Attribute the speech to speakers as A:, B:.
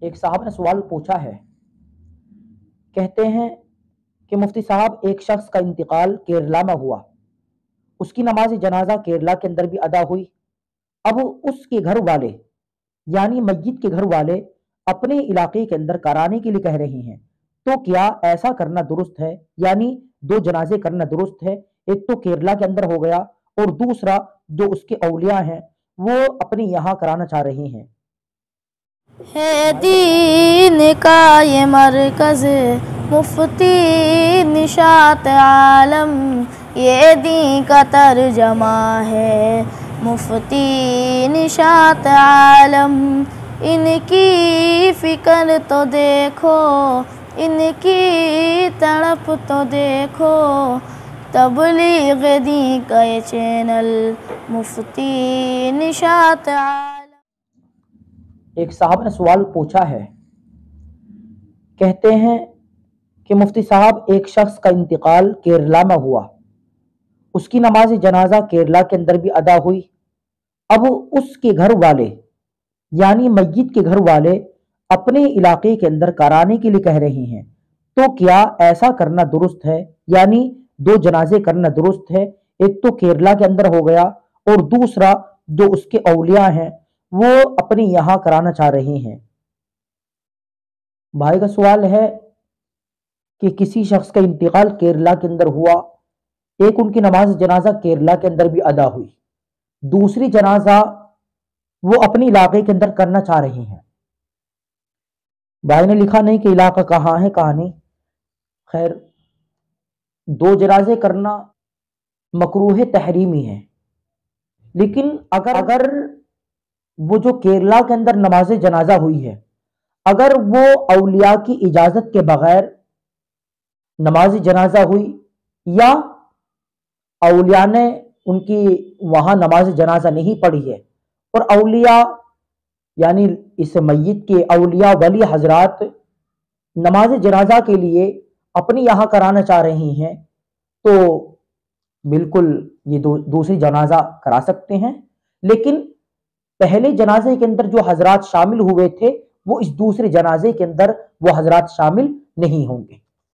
A: ایک صاحب نے سوال پوچھا ہے، کہتے ہیں کہ مفتی صاحب ایک شخص کا انتقال کیرلا میں ہوا، اس کی نماز جنازہ کیرلا کے اندر بھی ادا ہوئی۔ اب اس کے گھر والے یعنی میت کے گھر والے اپنے علاقے کے اندر کرانے کے لیے کہہ رہے ہیں، تو کیا ایسا کرنا درست ہے؟ یعنی دو جنازے کرنا درست ہے؟ ایک تو کیرلا کے اندر ہو گیا اور دوسرا جو اس کے اولیاء ہیں وہ اپنے یہاں کرانا چاہ رہے ہیں۔
B: ہے دین کا یہ مرکز مفتی نشاط عالم، یہ دین کا ترجمہ ہے مفتی نشاط عالم۔ ان کی فکر تو دیکھو، ان کی تڑپ تو دیکھو، تبلیغ دین کا یہ چینل مفتی نشاط عالم۔
A: ایک صاحب نے سوال پوچھا ہے، کہتے ہیں کہ مفتی صاحب ایک شخص کا انتقال کیرلا میں ہوا، اس کی نماز جنازہ کیرلا کے اندر بھی ادا ہوئی۔ اب اس کے گھر والے یعنی میت کے گھر والے اپنے علاقے کے اندر کرانے کے لیے کہہ رہے ہیں، تو کیا ایسا کرنا درست ہے؟ یعنی دو جنازے کرنا درست ہے؟ ایک تو کیرلا کے اندر ہو گیا اور دوسرا جو اس کے اولیاء ہیں وہ اپنے یہاں کرانا چاہ رہے ہیں۔ بھائی کا سوال ہے کہ کسی شخص کا انتقال کیرلا کے اندر ہوا، ایک ان کی نماز جنازہ کیرلا کے اندر بھی ادا ہوئی، دوسری جنازہ وہ اپنے علاقے کے اندر کرنا چاہ رہے ہیں۔ بھائی نے لکھا نہیں کہ علاقہ کہاں ہے کہاں نہیں۔ خیر، دو جنازے کرنا مکروہ تحریمی ہے، لیکن اگر وہ جو کیرلا کے اندر نماز جنازہ ہوئی ہے اگر وہ اولیاء کی اجازت کے بغیر نماز جنازہ ہوئی یا اولیاء نے ان کی وہاں نماز جنازہ نہیں پڑھی ہے اور اولیاء یعنی اس میت کے اولیاء ولی حضرات نماز جنازہ کے لیے اپنی یہاں کرانا چاہ رہے ہیں، تو بالکل یہ دوسری جنازہ کرا سکتے ہیں، لیکن پہلے جنازے کے اندر جو حضرات شامل ہوئے تھے وہ اس دوسرے جنازے کے اندر وہ حضرات شامل نہیں ہوں گے۔